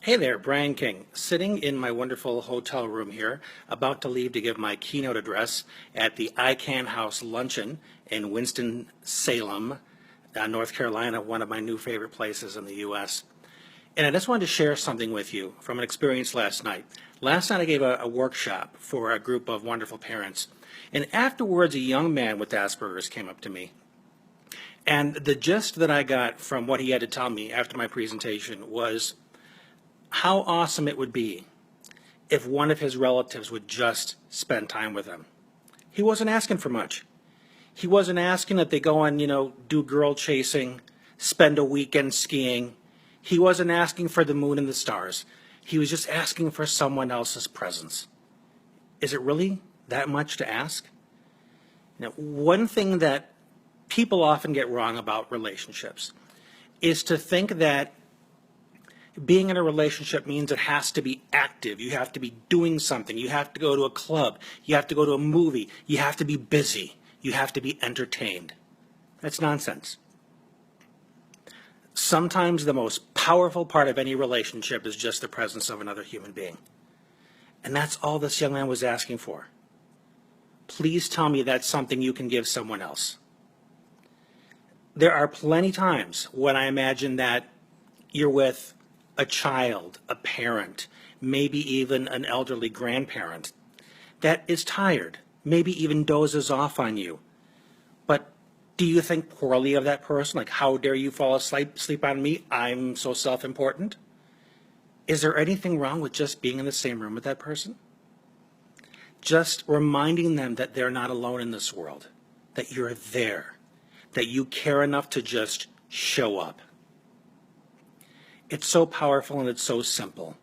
Hey there, Brian King, sitting in my wonderful hotel room here, about to leave to give my keynote address at the ICANN House Luncheon in Winston-Salem, North Carolina, one of my new favorite places in the U.S. And I just wanted to share something with you from an experience last night. Last night I gave a workshop for a group of wonderful parents, and afterwards a young man with Asperger's came up to me. And the gist that I got from what he had to tell me after my presentation was how awesome it would be if one of his relatives would just spend time with him. He wasn't asking for much. He wasn't asking that they go on, do girl chasing, spend a weekend skiing. He wasn't asking for the moon and the stars. He was just asking for someone else's presence. Is it really that much to ask? Now, one thing that people often get wrong about relationships is to think that being in a relationship means it has to be active. You have to be doing something. You have to go to a club. You have to go to a movie. You have to be busy. You have to be entertained. That's nonsense. Sometimes the most powerful part of any relationship is just the presence of another human being. And that's all this young man was asking for. Please tell me that's something you can give someone else. There are plenty times when I imagine that you're with a child, a parent, maybe even an elderly grandparent that is tired, maybe even dozes off on you. But do you think poorly of that person? Like, how dare you fall asleep on me? I'm so self-important. Is there anything wrong with just being in the same room with that person? Just reminding them that they're not alone in this world, that you're there, that you care enough to just show up. It's so powerful and it's so simple.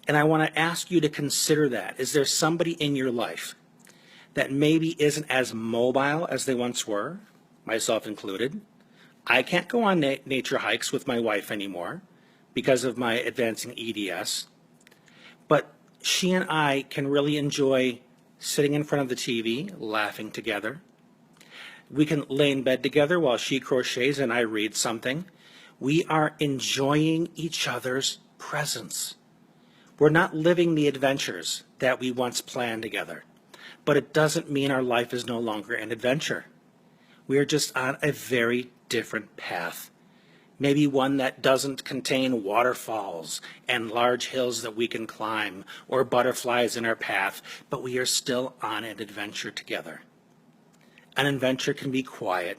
And I want to ask you to consider that. Is there somebody in your life that maybe isn't as mobile as they once were, myself included? I can't go on nature hikes with my wife anymore because of my advancing EDS. But she and I can really enjoy sitting in front of the TV, laughing together. We can lay in bed together while she crochets and I read something. We are enjoying each other's presence. We're not living the adventures that we once planned together, but it doesn't mean our life is no longer an adventure. We are just on a very different path. Maybe one that doesn't contain waterfalls and large hills that we can climb or butterflies in our path, but we are still on an adventure together. An adventure can be quiet.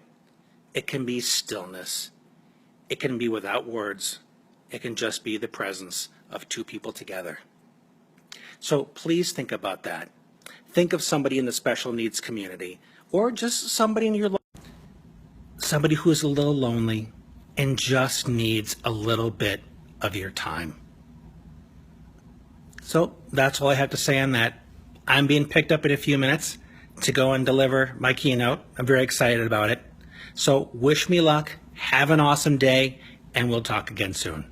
It can be stillness. It can be without words. It can just be the presence of two people together. So please think about that. Think of somebody in the special needs community or just somebody in your life, somebody who is a little lonely and just needs a little bit of your time. So that's all I have to say on that. I'm being picked up in a few minutes to go and deliver my keynote. I'm very excited about it. So wish me luck. Have an awesome day, and we'll talk again soon.